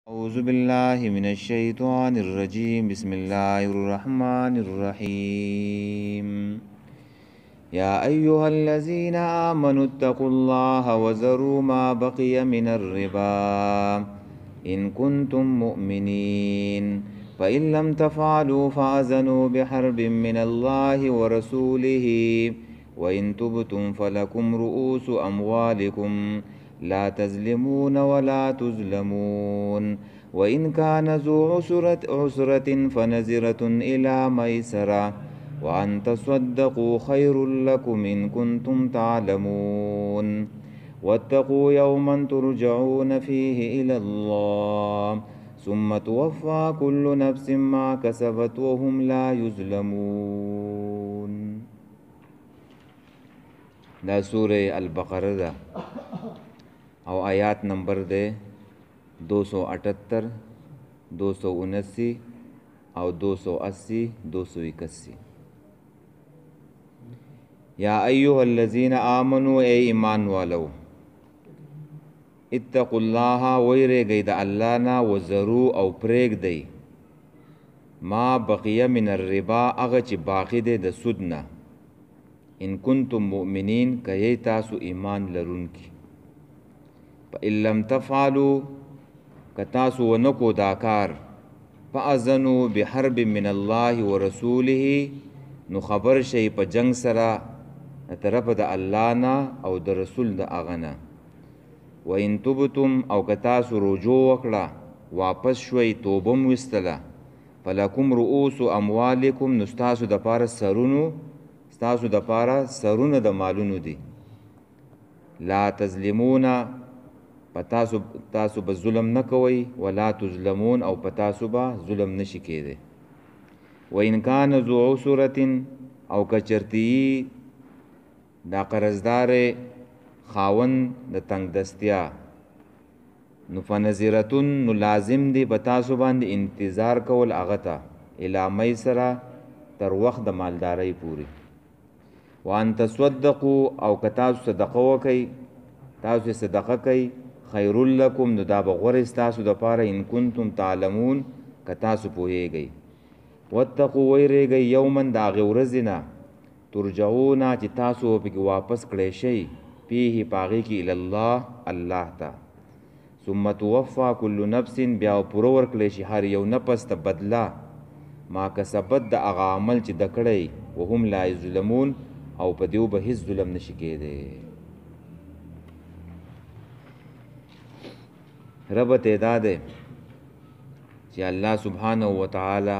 أعوذ بالله من الشيطان الرجيم بسم الله الرحمن الرحيم يا أيها الذين آمنوا اتقوا الله وذروا ما بقي من الربا إن كنتم مؤمنين فإن لم تفعلوا فأذنوا بحرب من الله ورسوله وإن تبتم فلكم رؤوس أموالكم لا تظلمون ولا تظلمون وإن كان ذو عسرة فنزرة إلى ميسرة وأن تصدقوا خير لكم إن كنتم تعلمون واتقوا يوما ترجعون فيه إلى الله ثم توفى كل نفس ما كسبت وهم لا يظلمون. دا سورة البقرة دا او آیات نمبر دے 278 279 او 280 281. یا ایها الذین آمنوا اے ایمان والو اتقوا الله ویریږئ د الله نه وزرو او پریږ دی ما بقیه من الربا هغه چې باقی دی د سود نه ان کنتم مؤمنین که تاسو ایمان لرونکي فإن لم تفعلوا کتاسو ونکو داکار فأذنوا بحرب من الله ورسوله نو خبر شي په جنگ سره طرف د الله نه او د رسول د هغه نه وإن تبتم او کتاسو رجوع وکړه واپس شوي توبه مو وستله فلکم رؤوس اموالکم نو ستاسو د پاره سرونه د مالونو دي لا تظلمون تاسو به ظلم نه کوئ ولا تظلمون او تاسو به ظلم نشي کېدی وإن کان ذو عسرة او کچرتی دا قرضدار خاون د تنگ دستیا نو فنظرتون نو لازم دی په تاسو باندې انتظار کول هغه ته الی میسره تر وخت د مالدارۍ پوری وان تصدقوا او که تاسو صدقه وکئ تاسو صدقه کوئ خیر لکم نو دا به غوره ستاسو دپاره ان کنتم تعلمون که تاسو پوهیږئ واتقوا ویریږئ یوما د هغې ورځې نه ترجعونه چې تاسو پکې واپس کړی شئ فیه په هغې کې الله الله ته ثم توفا کل نفس بیا پوره ورکړی شي هر یو نفس ته بدله ما کسبت د هغه عمل چې د کړی وهم لا یظلمون او په دیو به هیڅ ظلم نشي کېدی. ربط ادا ده چې الله سبحانه و تعالی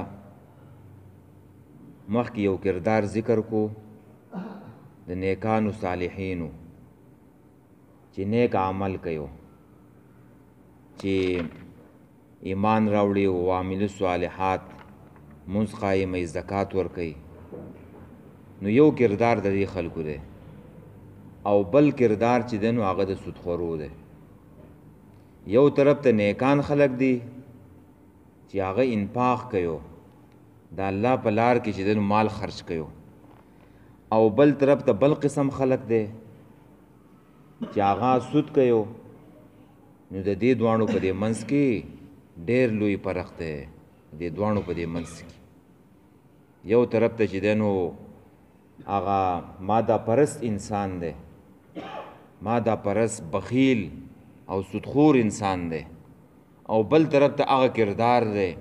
مخکې یو کردار ذکر کو د نیکانو صالحینو چې نیک عمل کوي چې ایمان راوړي او عامل صالحات منځ قایمې زکات ورکوي نو یو کردار د دې خلکو دی او بل کردار چې دی نو هغه د سودخورو دی. یو طرف ته نیکان خلق دی چې هغه انفاق کوي د الله په لار کې چې د مال خرج کوي او بل طرف ته بل قسم خلق دی چې هغه سود کوي نو د دې دوانو په دې منځ کې ډېر لوی فرق دی. د دوانو په دې منځ کې یو طرف ته چې دی نو هغه ماده پرست انسان دی ماده پرست بخیل او سودخور انسان دی او بل طرف ته هغه کردار دی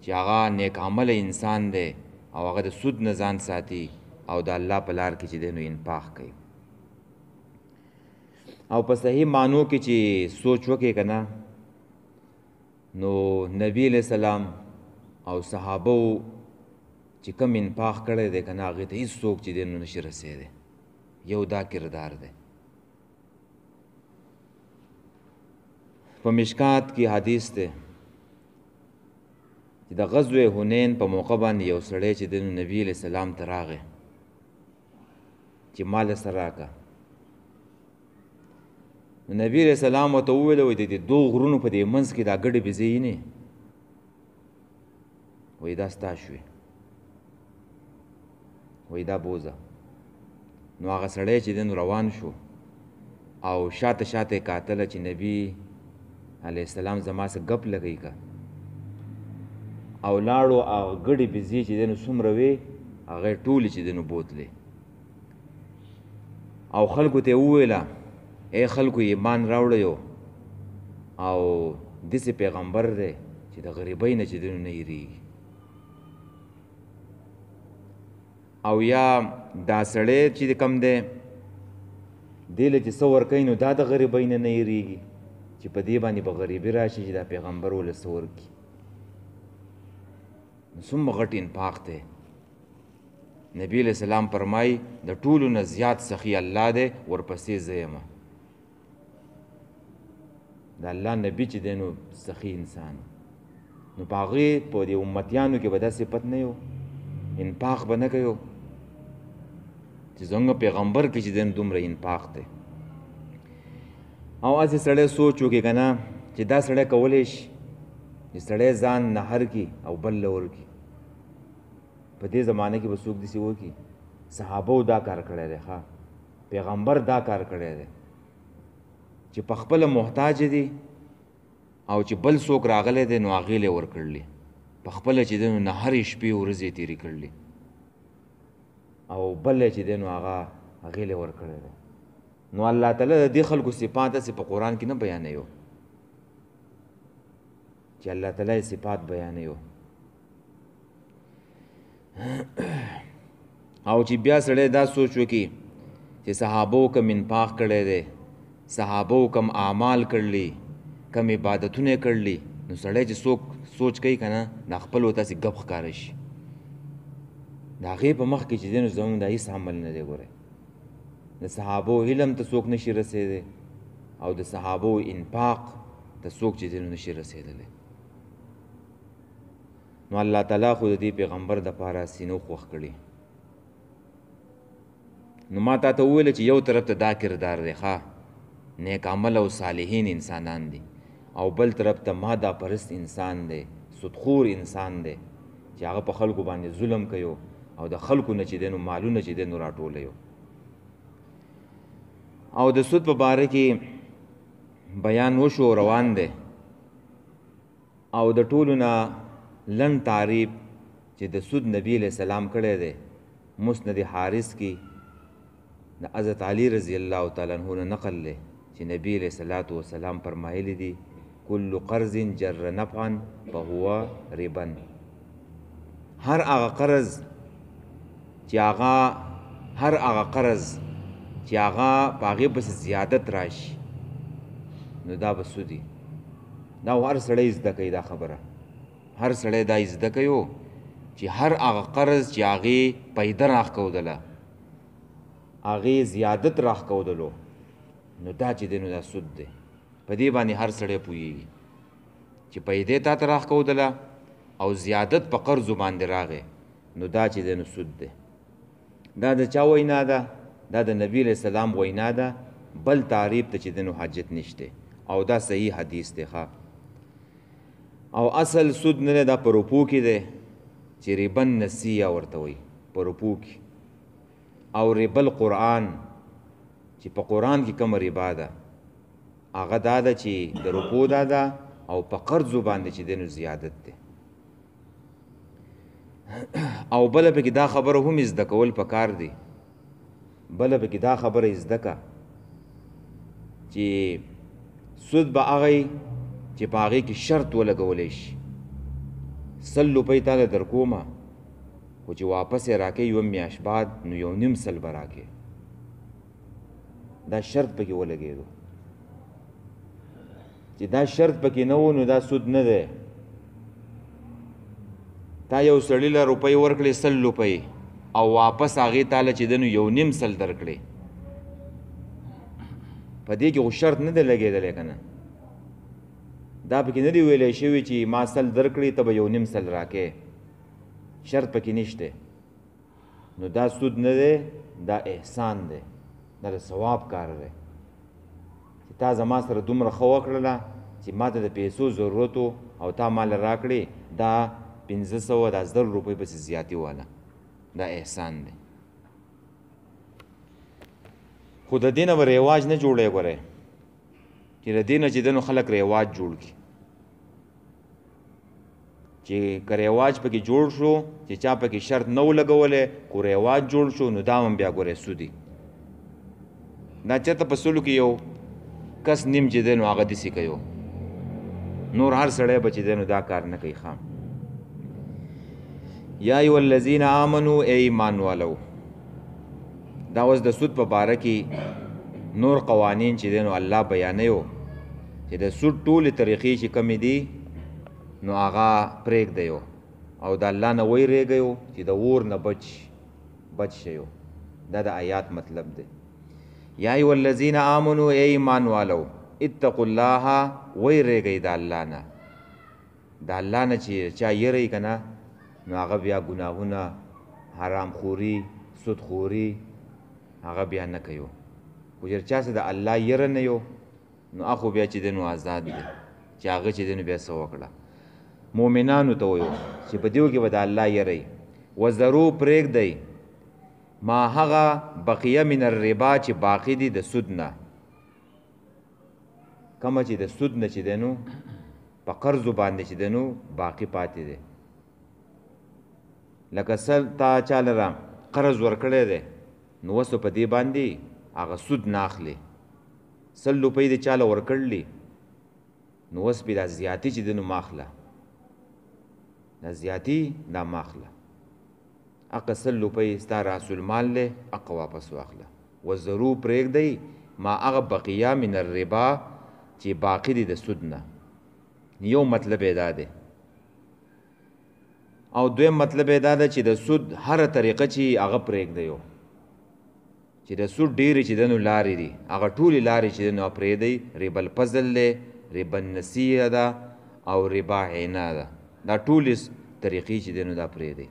چې هغه نیک عمل انسان دی او هغه د سود نه ځان ساتي او د الله په لار کې چې دی نو انفاق کوي او په صحیح معنو کې چې سوچ وکړې که نه نو نبی علیہ السلام او صحابه چې کم انفاق کړی دی که نه هغې ته هېڅ څوک چې دی نو نشي رسېدی. یو دا کردار دی. په مشکات کې حدیث دی چې د غزوه حنین په موقع باندې یو سړی چې دی نو نبی علیہ السلام ته راغی چې مال سره راکړه نو نبی علیہ السلام ورته وویل وایي د دې دو غرونو په دې منځ کې دا ګډې بېزې یې نه وایي دا ستا شوې وایي دا بوزه نو هغه سړی چې دی نو روان شو او شاته شاته یې کاتله چې نبی علیه السلام زما سره ګپ لګوي که او لاړو هغه ګډې بزې چې دی نو څومره وې هغه یې ټولې چې دی نو بوتلې او خلکو ته یې وویله ای خلکو ایمان راوړئ او داسې پیغمبر دی چې د غریبۍ نه چې دی نو نه هېرېږي او یا دا سړی چې کم دی دې له چې څه ورکوي نو دا د غریبۍ نه نه هېرېږي چې په دې باندې به غریبي راشي چې دا پیغمبر ولې څه ورکړي نو څومره غټ انفاق دی نبی علیہ السلام فرمایي د ټولو نه زیات سخي الله دی ورپسې زه یم د الله نبي چې دی نو سخي انسان نو په هغې په دې امتیانو کې به دا صفت نه یو انفاق به نه کوي چې زموږ پیغمبر کې چې دی نو دومره انفاق دی او هسې سړی سوچ وکړي که نه چې دا سړی کولی شي چې سړی ځان نهر کړي او بل له ورکړي په دې زمانه کې به څوک داسې وکړي صحابو دا کار کړی دی ښه پیغمبر دا کار کړی دی چې په خپله محتاج دي او چې بل څوک راغلی دی نو هغې له یې ورکړلي په خپله چې دی نو نهرې شپې ورځې تېرې کړلي او بل چې دی نو هغه هغې له یې ورکړی دی نو الله تعالی د دې خلکو صفات هسې په قرآن کې نه بیانوي چې الله تعالی یې صفات بیانوي او چې بیا سړی دا سوچ وکړي چې صحابو کم انفاق کړی دی صحابو کم اعمال کړلي کم عبادتونه یې کړلي نو سړی چې څوک سوچ کوي که نه دا خپل ورته هسې ګپ ښکاره شي د هغې په مخ کې چې دی نو زموږ دا هېڅ عمل نه دی ګورئ د صحابو علم ته څوک نشي رسېدی او د صحابو انفاق ته څوک چې دی نو نشي رسېدلی نو الله تعالی خو د دې پیغمبر دپاره سینو خوښ کړي نو ما تا ته وویله چې یو طرف ته دا کردار دی ښه نیک عمل او صالحین انسانان دي او بل طرف ته ماده پرست انسان دی سودخور انسان دی چې هغه په خلکو باندې ظلم کوي او د خلکو نه چې دی نو مالونه چې دی نو راټولوي او د سود په باره کې بیان وشو روان دی او د ټولو نه لنډ تعریف چې د سود نبی علیہ السلام کړی دی مسند حارث کې د حضرت علی رضی الله تعالی عنہ نه نقل دی چې نبی علیہ الصلوۃ والسلام فرمایلی دي کل قرض جر نفعا فهو ربا هر هغه قرض چې هغه په هغې پسې زیادت راشي نو دا به سودي دا هر سړی زده کوي دا خبره هر سړی دا زده کوي چې هر هغه قرض چې هغې پیده راښکودله هغې زیادت راښکودلو نو دا چې دی نو دا سود دی په دې باندې هر سړی پوهېږي چې پیدې تا ته راښکودله او زیادت په قرضو باندې راغی نو دا چې دی نو سود دی دا د چا وینا ده دا د نبی علیہ السلام وینا ده بل تعریف ته چې دی نو حاجت نشته او دا صحیح حدیث دی ښه او اصل سود نه دا په روپو کې دی چې ربن نسیه ورته وایي په روپو کې او ربل قرآن چې په قرآن کې کومه ربا ده هغه دا ده چې د روپو دا ده او په قرضو باندې چې دی نو زیادت دی او بله پکې دا خبره هم زده کول پکار دی بله پکې دا خبره زده که چې سود به هغه چې په هغې کې شرط ولګولی شي 100 روپۍ تاله در کومه خو چې واپس یې راکې یوه میاشت بعد نو 1.5 سل به راکې دا شرط پکې ولګېدو چې دا شرط پکې نه و نو دا سود نه دی تا یو سړي له روپۍ ورکړې 100 روپۍ او واپس هغې تاله چې دی نو 1.5 سل درکړې په دې کې خو شرط نه دی لګېدلی که نه دا پکې نه دی ویلی شوي چې ما 100 درکړې ته به 1.5 سل راکې شرط پکې نشته نو دا سود نه دی دا احسان دی دا د ثواب کار دی چې تا زما سره دومره ښه وکړله چې ما ته د پیسو ضرورت او تا مال راکړې دا 500 دا 1000 روپۍ پسې زیاتي واله دا احسان دی خو د دې نه به رواج نه جوړی ګورئ چې د دې نه چې دنو خلک رواج جوړ کړي چې که رواج پکې جوړ شو چې چا پکې شرط نه و لګولی خو رواج جوړ شو نو دا هم بیا ګورې سودي دا چېرته په سلو کې یو کس نیم چې دی نو هغه داسې کوي نور هر سړی به چې دی نو دا کار نه کوي ښه یا ایها الذین آمنو ای ایمان والو دا اوس د سود په باره کې نور قوانین چې دی نو الله بیانوي چې د سود ټولې طریقې چې کمې دي نو هغه پرېږدئ او د الله نه ویریږئ چې د اور نه بچ شئ دا د آیات مطلب دی یا ایها الذین آمنو ای ایمان والو اتقوا الله ویریږئ د الله نه د الله نه چې چا یری که نه نو هغه بیا ګناهونه حرام خوري سود خوري هغه بیا نه کوي خو چې چا څه د الله یره نه یو نو هغه بیا چې دی نو آزاد دی چې هغه چې دی نو بیا څه وکړه مؤمنانو ته ویو چې په دیو کې به د الله یری وذرو پرېږدئ ما هغه بقیه من الربا چې باقی دي د سود نه کومه چې د سود نه چې دی نو په قرضو باندې چې دی نو باقی پاتې دی لکه سل تا چا لره قرض ورکړی دی نو اوس په دې باندې هغه سود نه اخلي 100 روپۍ دې چاله ورکړلي نو اوس پې دا زیاتي چې دی نو ماخله دا زیاتی دا ماخله اقا 100 روپۍ ستا راس المال دی اقا واپس واخله وزرو پرېږدئ ما هغه بقیه من الربا چې باقي دي د سود نه یو مطلب یې دا دی او دویم مطلب یې دا ده چې د سود هره طریقه چې هغه پرېږدئ چې د سود ډېرې چې دی نو لارې دي هغه ټولې لارې چې دی نو پرېږدئ ربا الفضل دی ربا النسیه ده او ربا عینه ده دا ټولې طریقې چې دی نو دا پرېږدئ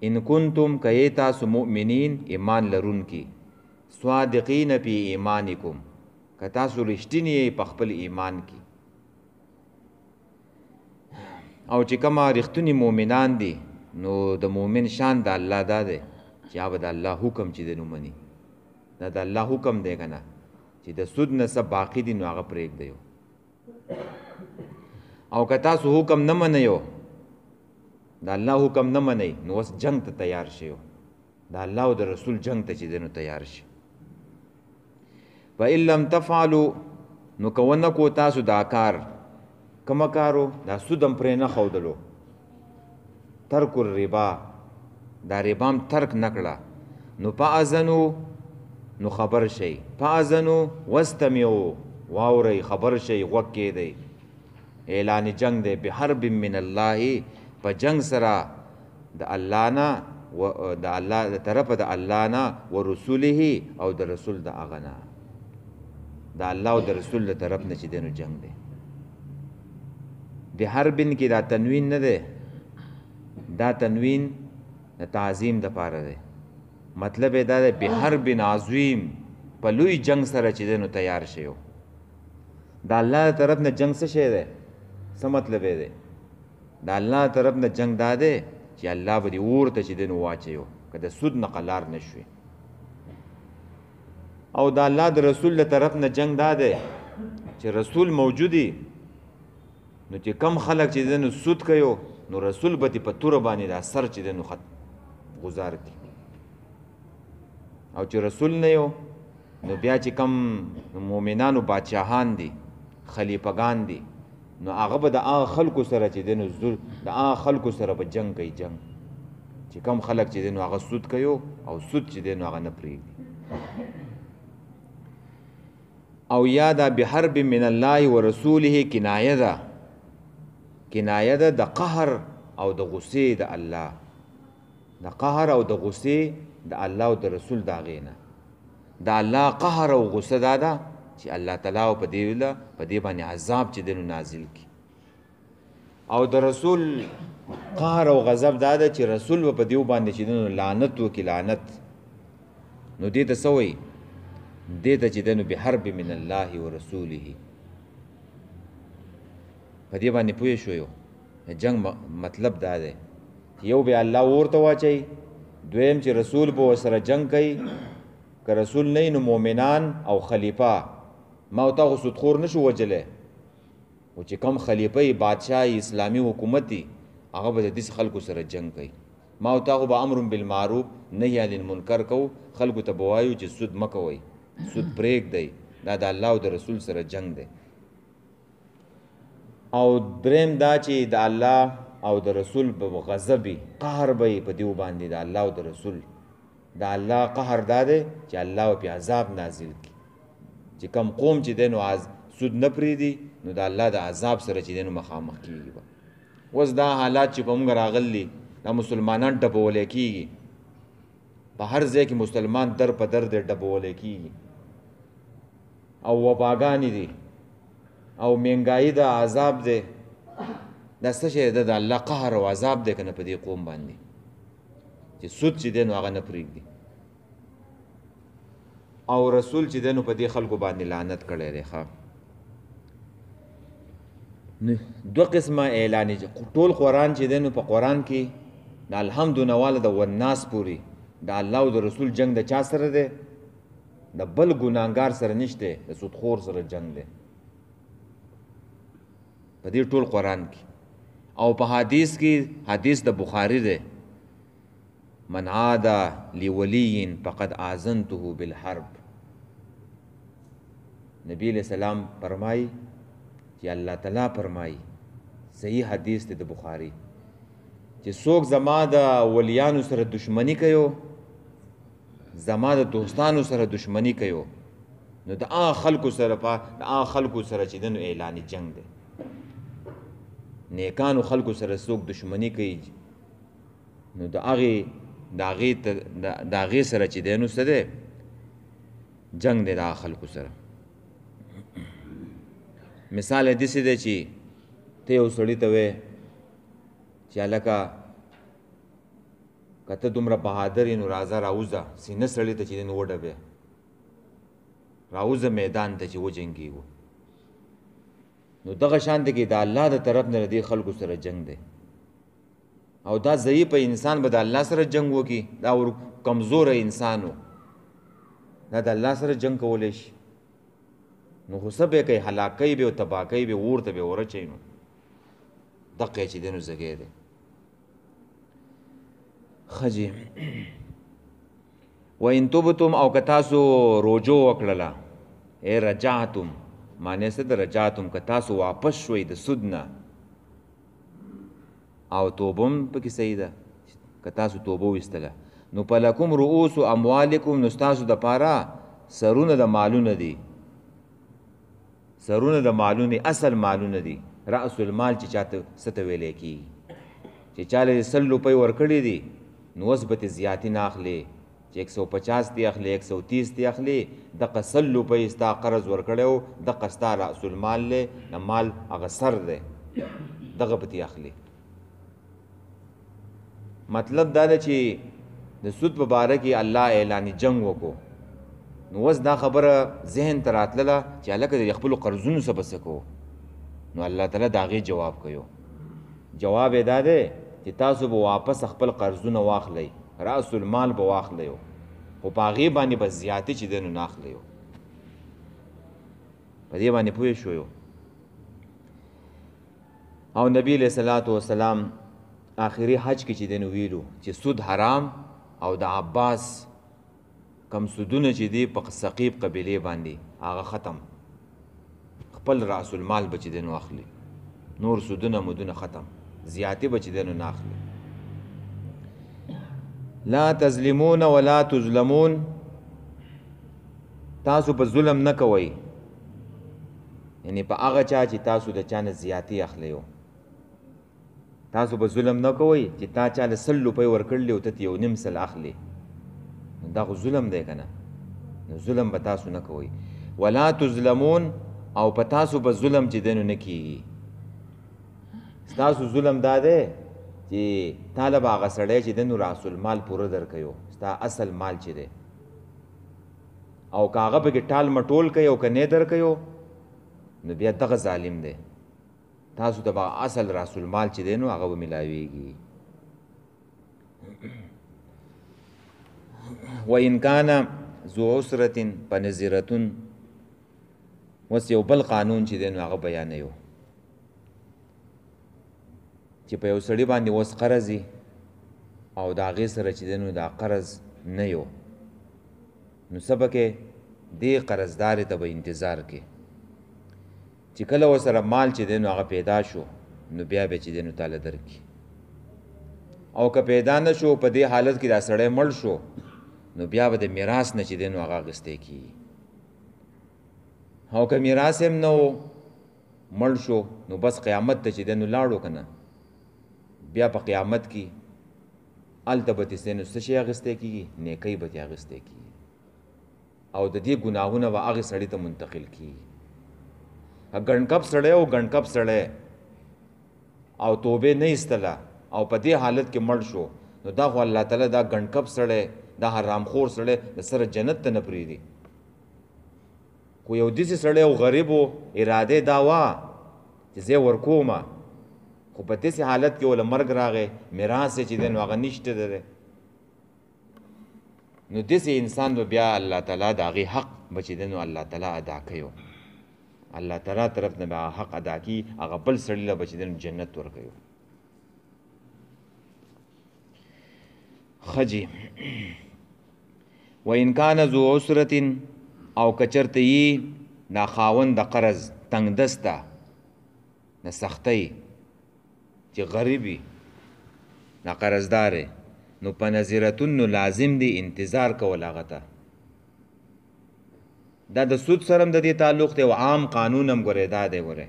ان کنتم که تاسو مؤمنین ایمان لرونکي صادقین فی ایمانکم که تاسو رښتینی یې په خپل ایمان کې او چې کومه رښتوني مؤمنان دي نو د مؤمن شان د الله دا دی چې هغه د الله حکم چې دی نو مني دا د الله حکم دی که نه چې د سود نه څه باقي دي نو هغه پرېږدئ او که تاسو حکم نه منئ د الله حکم نه منئ نو اوس جنگ ته تیار شئ د الله او د رسول جنگ ته چې دی نو تیار شي فإن لم تفعلوا نو که ونه کو تاسو دا کار کومه کارو دا سود هم پرې نه ښودلو ترک الربا دا ربا هم ترک نه کړه نو فأذنوا نو خبر شئ فأذنوا واستمعوا واورئ خبر شئ غوږ کېدئ اعلان جنگ دی بحرب من الله په جنگ سره د الله نه د الله د طرفه د الله نه و رسوله او د رسول د هغه نه د الله او د رسول د طرف نه چې دی نو جنگ دی بحربن کې دا تنوین نه دی دا تنوین د تعظیم دپاره دی مطلب یې دا دی بحرب عظیم په لوی جنگ سره چې دی نو تیار شئ د الله د طرف نه جنگ څه شی دی څه مطلب یې دی د الله طرف نه جنگ دا دی چې الله به دې اور ته چې دی نو واچوي که د سود نه قلار نه شوي او د الله د رسول له طرف نه جنگ دا دی چې رسول موجودي نو چې کم خلک چې دی نو سود کوي نو رسول به دې په توره باندې دا سر چې دی نو غزار کړي او چې رسول نه یو نو بیا چې کم مؤمنانو بادشاهان دي خلیفګان دي نو هغه به د هغه خلکو سره چې دی نو د هغه خلکو سره به جنگ کوي جنگ چې کم خلک چې دی نو هغه سود کوي او سود چې دی نو هغه نه پرېږدي او یا دا بحرب من الله و رسوله کنایه ده د قهر او د غصې د الله د قهر او د غصې د الله او د رسول د هغې نه د الله قهر او غصه دا ده چې الله تعالی په دې باندې عذاب چې دی نو نازل کړي او د رسول قهر او غضب دا ده چې رسول به په دې باندې چې دی نو لعنت وکړي لعنت نو دې ته څه وایي دې ته چې دی نو بحرب من الله و رسوله په دې باندې پوه شویو جنگ مطلب دا دی یو به الله ورته واچي دویم چې رسول به ورسره جنگ کوي که رسول نه نو مؤمنان او خلیفه ما او تا خو سودخور نشو وجلی او چې کم خلیفه بادشاه اسلامی حکومتي هغه به د دې خلکو سره جنگ کوي ما او تا خو به امر بالمعروف نهی عن المنکر کو خلکو ته بوایو چې سود مکوئ سود پرېږدئ دا د الله او د رسول سره جنگ دی او دریم دا چې د الله او د رسول به غضبي قهر به په دیو باندې د الله او د رسول د الله قهر دا دی چې الله په عذاب نازل کی چې کم قوم چې دینو از سود نه پریدي نو د الله د عذاب سره چې دینو مخامخ کیږي اوس دا حالات چې په موږ راغلي دا مسلمانان ډبولې کیږي په هر ځای کې مسلمان در په در دې ډبولې کیږي او وباګانی دي او مهنګای دا عذاب دی دا څه شی د الله قهر او عذاب دی کنه په دې قوم باندې چې سود چې دینو هغه نه پریږدي او رسول چې دینو په دې خلکو باندې لعنت کړی دی ښه دو قسمه اعلان ټول قرآن چې دینو په قرآن کې د الحمد نواله د والناس پوری د الله او د رسول جنگ د چا سره دی د بل ګناهګار سره نشته د سودخور سره جنگ دی په دې ټول قرآن کې او په حدیث کې حدیث د بخاری دی من عاد لولی فقد آذنته بالحرب نبی علیہ السلام فرمای چې الله تعالی فرمای صحیح حدیث دی د بخاری چې څوک زما د ولیانو سره دشمنی کوي زما د دوستانو سره دشمنی کوي نو د هغه خلکو سره چې دنو اعلان جنگ دی نیکانو خلکو سره څوک دشمنی کوي نو د هغې سره چې دی نو څه دی جنگ دی د هغه خلکو سره مثال یې داسې دی چې ته یو سړي ته وې چې هلکه که ته دومره بهادر یې نو راځه راوځه سینه سړي ته چې دی نو وډبې راوځه میدان ته چې وجنګېږو نو دغه شان دی کې د الله د طرف نه د دې خلکو سره جنگ دی او دا ضعیف انسان به د الله سره جنگ وکړي دا ور کمزوره انسان و دا د الله سره جنگ کولی شي نو خو څه به کوي هلاکۍ به او تباکۍ به اور ته به ورچوي نو دقه چې دی نو ځګی دی ښه جي وان تبتم او که تاسو روجو وکړله ای رجعتم معنی څه د رجعتم که تاسو واپس شوئ د سود نه او توبه هم پکې صحیح ده که تاسو توبه ویستله نو فلکم رؤوس اموالکم نو ستاسو دپاره سرونه د مالونه دي سرونه د مالونه اصل مالونه دي رأس المال چې چاته څه ته ویلی کېږي چې چاله یې 100 روپۍ ورکړي دي نو اوس به ترې زیاتي نه اخلي چې 150 دی اخلي 130 دی اخلي دغه 100 روپۍ ستا قرض ورکړی و دغه ستا رأس المال دی د مال هغه سر دی دغه به ترې اخلي مطلب دا ده چې د سود په باره کې الله اعلان جنگ وکړو نو اوس دا خبره ذهن ته راتلله چې هلکه د خپلو قرضونو څه به څه کوو نو الله تعالی د هغې جواب کوي جواب یې دا دی چې تاسو به واپس خپل قرضونه واخلئ رأس المال به واخلئ خو په هغې باندې به زیاتې چې دی نو نه اخلئ په دې باندې پوه شویو او نبی علیه صلات وسلام آخري حج کې چې دی نو ویلو چې سود حرام او د عباس کم سودونه چې دی په ثقیف قبیلې باندې هغه ختم خپل رأس المال به چې دی نو اخلي نور سودونه مودونه ختم زیاتې به چې دی نو نه اخلي لا تظلمون ولا تظلمون تاسو په ظلم نه کوئ یعنی په هغه چا چې تاسو د چا نه زیاتې اخلئ تاسو به ظلم نه کوئ چې تا چاله 100 روپۍ ورکړلي او ته یو نیم سل اخلي دا خو ظلم دی که نه نو ظلم به تاسو نه کوئ ولا تظلمون او په تاسو به ظلم چې دی نو نه کېږي ستاسو ظلم دا دی چې تاله به هغه سړی چې دی نو رأس المال پوره درکوي ستا اصل مال چې دی او که هغه پکې ټال مټول کوي او که نه درکوي نو بیا دغه ظالم دی تاسو ته به اصل رأس المال چې دی نو هغه به میلاویږي وإن کان ذو عسرة فنظرة اوس یو بل قانون چې دی نو هغه بیانوي چې په یو سړي باندې اوس قرض وي او د هغې سره چې دی نو دا قرض نه یو نو څه به کې دې قرضدارې ته به انتظار کې چې کله ورسره مال چې دی نو هغه پیدا شو نو بیا به چې دی نو تاله درکړي او که پیدا نه شو په دې حالت کې دا سړی مړ شو نو بیا به د میراث نه چې دی نو هغه اخیستی کېږي او که میراث هم نه و مړ شو نو بس قیامت ته چې دی نو لاړو که نه بیا په قیامت کې هلته به ترې نو څه شی اخیستی کېږي نیکۍ به ترې اخیستی کېږي او د دې ګناهونه به هغې سړي ته منتقل کېږي ګڼکپ سړی او ګڼکپ سړی او توبې نه ایستله او په دې حالت کې مړ شو نو دا خو الله تعالی دا ګڼکپ سړی دا حرامخور سړی د سره جنت ته نه پرېږدي خو یو داسې سړی او غریب و اراده دا وه چې زه یې ورکومه خو په داسې حالت کې وله مرګ راغی میراث یې چې دی نو هغه نشته دی نو داسې انسان به بیا الله تعالی د هغې حق به چې دی نو الله تعالی ادا کوي الله تعالی طرف نه به حق ادا کړي هغه بل سړي له به چې دی نو جنت ورکوي خجی و ان کان ذو عسرة او کچرته یي دا خاوند د قرض تنگ دسته د سختۍ چې غریبي دا قرضدار نو په نظیرتون نو لازم دی انتظار کول هغه ته دا د سود سره هم د دې تعلق دی او عام قانون هم ګورې دا دی ګورې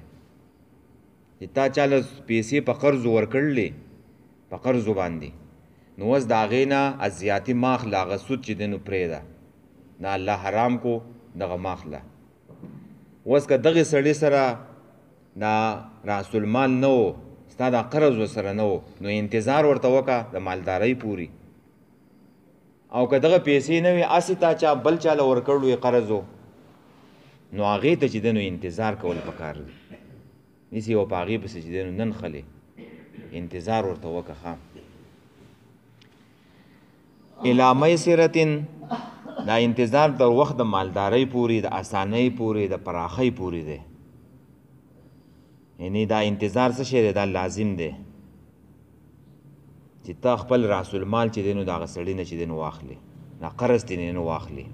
چې تا چاله پیسې په قرض ورکړلې په قرضو باندې نو اوس د هغې نه ازیاتي ماخله هغه سود چې دی نو پرېږده دا الله حرام کو دغه ماخله اوس که دغې سړي سره دا راس المال نه و ستا دا قرض ورسره نه و نو انتظار ورته وکړه د مالدارۍ پورې او که دغه پیسې نه وي هسې تا چا بل چاله ورکړلو یې قرض و نو هغې ته چې دی نو انتظار کول پکار دی نیسې یو په هغې پسې چې دی نو نن خلې انتظار ورته وکړه ښه الی میسرة دا انتظار در وخت د مالدارۍ پورې د اسانۍ پورې د پراخۍ پورې دی یعنی دا انتظار څه شی دی دا لازم دی چې تا خپل راس المال چې دی نو د هغه سړي نه چې دی نو واخلې دا قرض ترې نه واخلې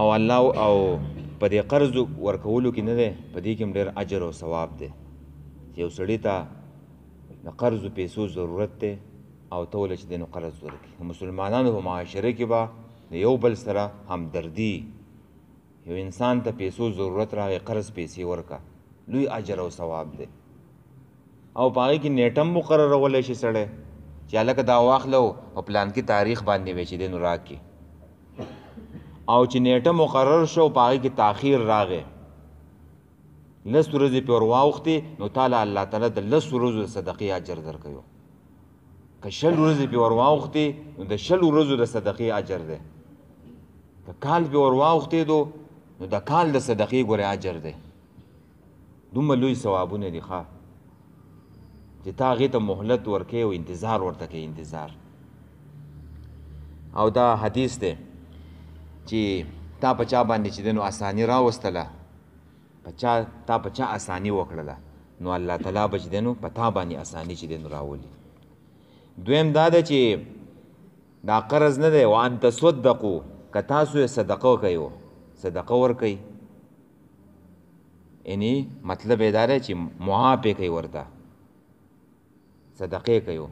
او الله او په دې قرض ورکولو کې نه دی په دې کې هم ډېر اجر او ثواب دی چې یو سړي ته د قرضو پیسو ضرورت دی او ته ولې چې دی نو قرض ورکړي د مسلمانانو په معاشره کې به د یو بل سره همدردي یو انسان ته پیسو ضرورت راغی قرض پیسې ورکړه لوی اجر او ثواب دی او په هغې کې نیټه هم مقررولی شي سړی چې هلکه دا واخله په پلانکي تاریخ باندې وی چې دی نو راکړي او چې نیټه مقرر شو په هغې کې تاخیر راغی لس ورځې پې ور واوښتې نو تاله الله تعالی د لسو ورځو د صدقې اجر درکوي که شل ورځې پې ور واوښتې نو د شل ورځو د صدقې اجر دی که کال پې ور واوښتېدو نو د کال د صدقې ګورې اجر دی دومره لوی ثوابونه دي ښه چې تا هغې ته مهلت ورکوې او انتظار ورته کوې انتظار او دا حدیث دی چې تا په چا باندې چې دی نو اساني راوستله تا په چا اساني وکړله نو الله تعالی به چې دی نو په تا باندې اساني چې دی نو راولي دویم دا ده چې دا قرض نه دی وان تصدقو که تاسو یې صدقه کوئ صدقه ورکوئ یعنی مطلب یې دا دی چې معاف یې کوئ ورته صدقې کوي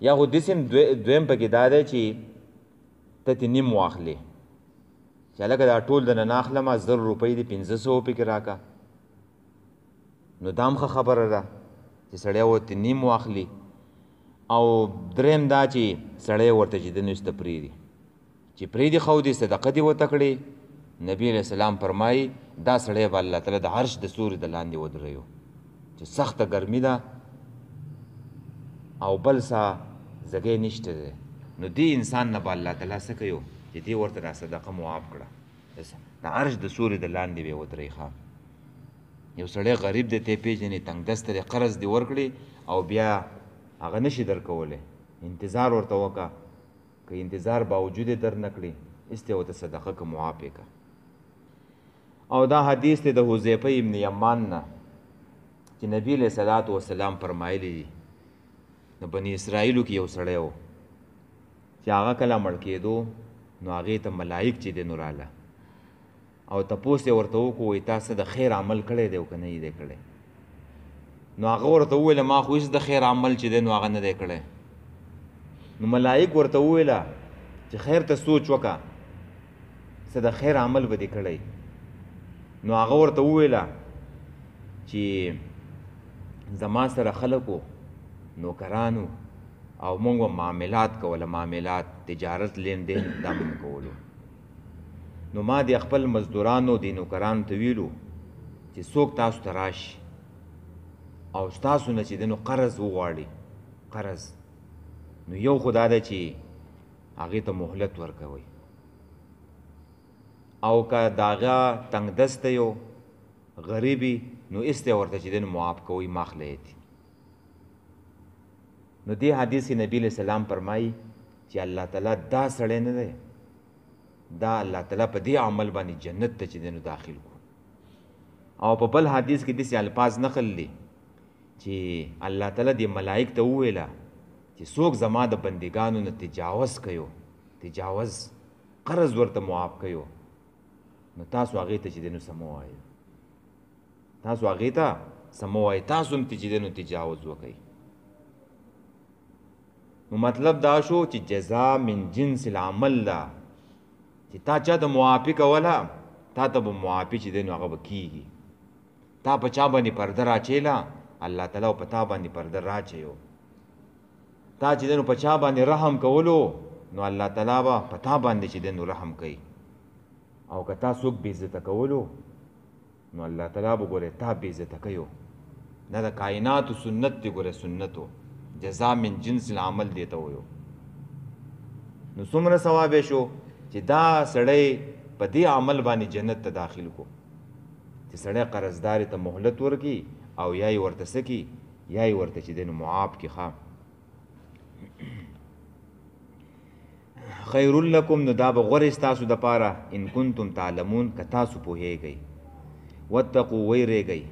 یا خو داسې هم دویم پکې دا دی چې ته ترې نیم واخلې چې هلکه دا ټول د نه نه اخلمه 1000 روپۍ دي 500 پکې راکړه نو دا هم ښه خبره ده چې سړی ورته نیم واخلي او دریم دا چې سړی ورته چې د نشته پرېږدي چې پرېږدي خو دې صدقه دې ورته کړې نبي علیه السلام فرمایي دا سړی به الله تعالی د عرش د سوري د لاندې ودروي چې سخته ګرمي ده او بل څه ځګی نشته دی نو دې انسان نه به الله تعالی څه کوي چې دې ورته دا صدقه معاف کړه د عرش د سوري د لاندې به یې ودروي ښه یو سړی غریب دی ته یې پېژنې تنګ دسته دی قرض دې ورکړي او بیا هغه نشي درکولی انتظار ورته وکړه که انتظار باوجود یې در نه کړي ایسته ورته صدقه که معاف یې کړه او دا حدیث دی د حذیفه ابن یمان نه چې نبی علیہ الصلوۃ والسلام فرمایلی دي د بنی اسرائیلو کې یو سړی و چې هغه کله مړ کېدو نو هغې ته ملائک چې دی نو راله او تپوس یې ورته وکړو وایي تا څه د خیر عمل کړی دی او که نه یې دی کړی نو هغه ورته وویله ما خو هېڅ د خیر عمل چې دی نو هغه نه دی کړی نو ملائک ورته وویله چې خیر ته سوچ وکړه څه د خیر عمل به دې کړی نو هغه ورته وویله چې زما سره خلکو نوکرانو او مونږ به معاملات کوله معاملات تجارت لین دین دا مونږ کولو نو ما د خپل مزدورانو د نوکرانو ته ویلو چې څوک تاسو ته راشي او ستاسو نه چې دی نو قرض وغواړي قرض نو یو خو دا ده چې هغې ته مهلت ورکوئ او که د هغه تنګ دسته یو غریبي نو ایستی ورته چې دی نو معاف کوئ ماخلیتي نو دې حدیث کې نبی علیہ السلام فرمایي چې الله تعالی دا سړی نه دی دا الله تعالی په دې عمل باندې جنت ته چې دی نو داخل کو او په بل حدیث کې داسې الفاظ نقل دي چې الله تعالی دې ملائک ته وویله چې څوک زما د بندګانو نه تجاوز کوي تجاوز قرض ورته معاف کوي نو تاسو هغې ته چې دی نو څه مه وایئ تاسو هغې ته څه مه وایئ تاسو هم چې دی نو تجاوز وکئ نو مطلب دا شو چې جزا من جنس العمل ده چې تا چا ته معافي کوله تا ته به معافي چې دی نو هغه به کېږي تا په چا باندې پرده راچیله الله تعالی په تا باندې پرده راچیو تا چې دی نو په چا باندې رحم کولو نو الله تعالی به په تا باندې چې دی نو رحم کوي او که تا څوک بېعزته کولو نو الله تعالی به ګورې تا بېعزته کوي دا د کائناتو سنت دی ګوره سنتو جزا من جنس العمل دیته ویو نو څومره ثواب شو چې دا سړی په دې عمل باندې جنت ته داخل کو چې سړی قرضداري ته مهلت ورکي او یا یې ورته څه کي یا یې ورته چې دی نو معاف کي ښه خیر لکم نو دا به غوره ستاسو دپاره ان کنتم تعلمون که تاسو پوهیږئ واتقوا ویریږئ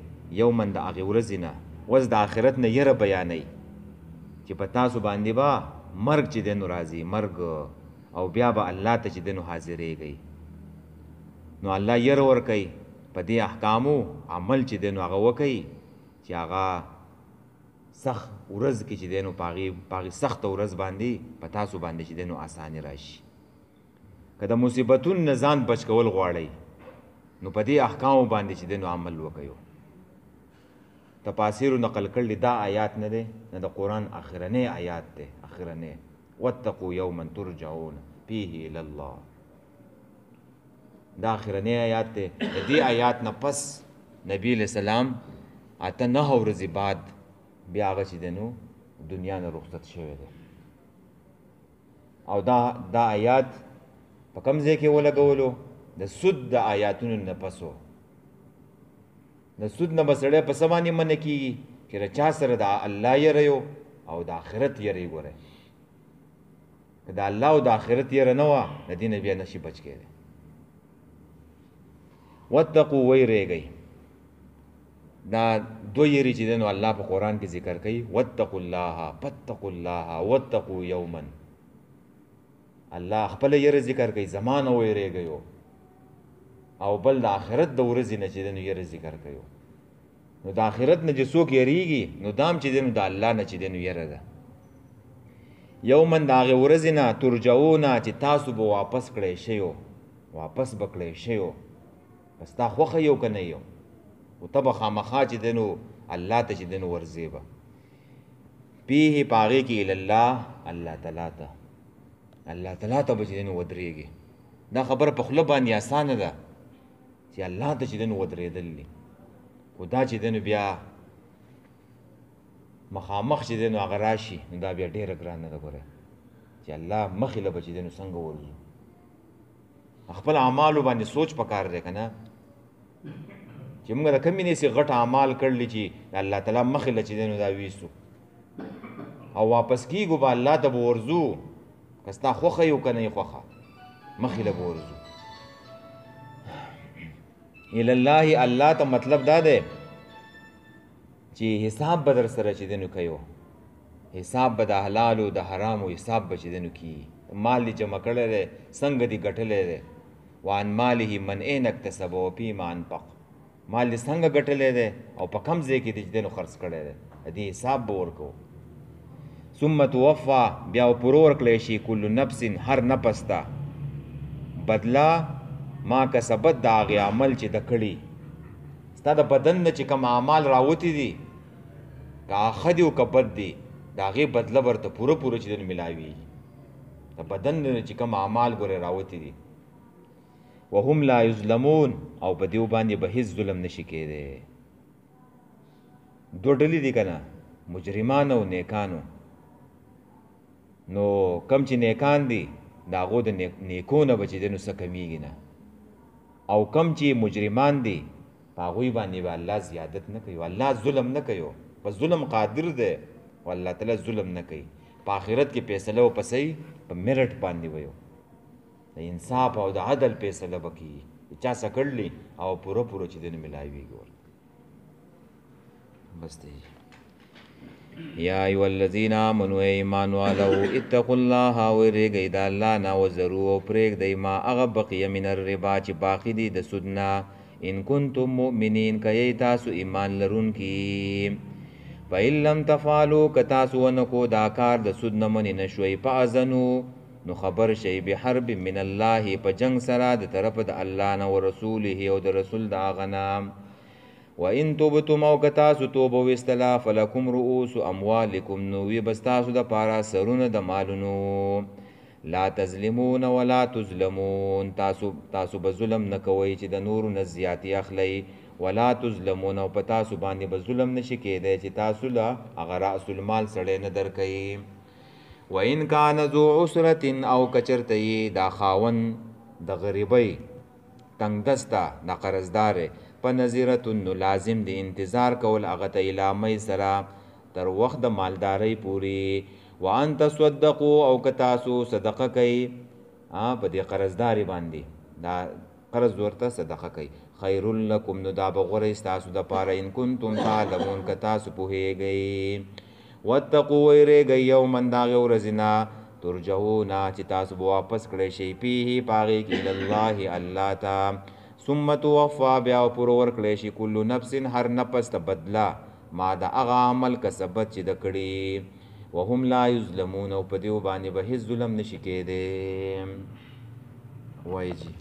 یوما د هغې ورځې نه اوس د آخرت نه یره بیانوي چې په تاسو باندې به مرګ چې دی نو راځي مرګ او بیا به الله ته چې دی نو حاضرېږئ نو الله یره ورکوي په دې احکامو عمل چې دی نو هغه وکوي چې هغه سخت ورځ کې چې دی نو په هغې سخته ورځ باندې په تاسو باندې چې دی نو اساني راشي که د مصیبتونو نه ځان بچ کول غواړئ نو په دې احکامو باندې چې دی نو عمل وکوي تفاسیرو نقل کړل دا آیات نه دی نه د قرآن اخرنی آیات دی اخرنی واتقوا یوما ترجعون فیه الی الله دا اخرنی آیات دی د دې آیات نه پس نبی علیہ السلام اته 9 ورځې بعد بیا هغه چې دی نو دنیا نه رخصت شوی دی او دا آیات په کوم ځای کې ولګولو د سود د آیاتونو نه پسو د سود نه به سړی په څه باندې منع کېږي چې د چا سره د الله یره یو او د آخرت یره یې ګورئ که د الله او د آخرت یره نه وه د دې نه بیا نشي بچ کېدی واتقوا ویریږئ دا دو یری چې دی نو الله په قرآن کې ذکر کوي واتقوا الله فاتقوا الله واتقوا یوما الله خپله یره ذکر کوي زما نه ویریږئ او بل د آخرت د ورځې نه چې دی نو یره ذکر کوي نو د آخرت نه چې څوک یریږي نو دام چې دی نو د الله نه چې دی نو یره ده یوما د هغې ورځې نه ترجعونه چې تاسو به واپس کړی شئ واپس به کړی شئ په ستا خوښه یو که نه یو او ته به خامخا چې دی نو الله ته چې دی نو ورځې به فیه په هغې کې الله الله تعالی ته الله تعالی ته به چې دی نو ودرېږي دا خبره په خوله باندې اسانه ده چې الله ته چې دی نو ودرېدل دي خو دا چې دی نو بیا مخامخ چې دی نو هغه راشي نو دا بیا ډېره ګرانه ده ګوره چې الله مخې له به چې دی نو څنګه ورځو خپل اعمالو باندې سوچ پکار دی که نه چې موږ د کمې نه سي غټ اعمال کړلي چې الله تعالی مخې له چې دی نو دا ویسو او واپس کېږو به الله ته به ورځو که ستا خوښه یو که نه یې خوښه مخې له به ورځو الالله الله ته مطلب دا دی چې حساب به در سره چې دنو کوي حساب به د حلالو د حرامو حساب به چې دنو کیږي مال دې جمع کړی دی څنګه دې ګټلی دی وان ماله من این اکتسب وفیما انفق مال دې څنګه ګټلی دی او په کم ځای کې دې چې دنو خرڅ کړی دی دې حساب به ورکوو ثم توفا بیا پوره ورکړی شي کل نفس هر نفس ته بدلا ما کسبت د هغې عمل چې د کړي ستا د بدن نه چې کوم اعمال راوتي دي که ښه دي او که بد دي د هغې بدله ورته پوره پوره چې دنو میلاویږي د بدن نه چې کوم اعمال ګورې راوتي دي وهم لا یظلمون او په دیو باندې به هیڅ ظلم نشي کېدی دوه ډلې دي که نه مجرمان او نیکانو نو کم چې نیکان دي د هغو د نیکو نه به چې دی نو څه کمیږي نه او کم چې مجرمان دي په هغوی باندې به الله زیادت نه کوي الله ظلم نه کوي په ظلم قادر دی او الله تعالی ظلم نه کوي په آخرت کې فیصله و پسې په میرټ باندې ویو د انصاف او د عدل فیصله به کېږي چا څه کړلي او پوره پوره چې دی نو میلاویږي ورته بس دی یا ایو الذین آمنوا ایمان والو اتقوا الله ویریږئ د الله نه وذروا او پرېږدئ ما هغه بقیه من الربا چې باقي دي د سود نه ان کنتم مؤمنین که یی تاسو ایمان لرونکي فإن لم تفعلوا که تاسو ونه کو دا کار د سود نه منې نه شوئ فأذنوا نو خبر شئ بحرب من الله په جنګ سره د طرف د الله نه و رسوله او د رسول د هغه نه وان توبتم او که تاسو توبه ویستله فلکم رؤوس اموالکم نو وي بس تاسو دپاره سرونه د مالونو لا تظلمون ولا تظلمون تاسو به ظلم نه کوئ چې د نورو نه زیاتې اخلئ ولا تظلمون او په تاسو باندې به ظلم نشي کېدی چې تاسو له هغه رأس المال سړی نه درکوي وان کان ذو عسرة او که چېرته یې دا خاوند د غریبۍ تنګدسته د قرضدارې په نظیرتون نو لازم دی انتظار کول هغه ته الی میسره تر وخت د مالدارۍ پورې وان تصدقوا او که تاسو صدقه کوئ په دې قرضداري باندې دا قرض ورته صدقه کوي خیر لکم نو دا به غوره ستاسو دپاره ان کنتم تعلمون که تاسو پوهیږئ واتقوا ویریږئ یوما د هغې ورځې نه ترجعونه چې تاسو به واپس کړی شئ فیه په هغې کې الالله الله ته ثم توفا بیا پوره ورکړی شي کل نفس هر نفس ته بدله ما د هغه عمل کسبت چې د کړي وهم لا یظلمون او په دیو باندې به هیڅ ظلم نشي کېدی وایي جی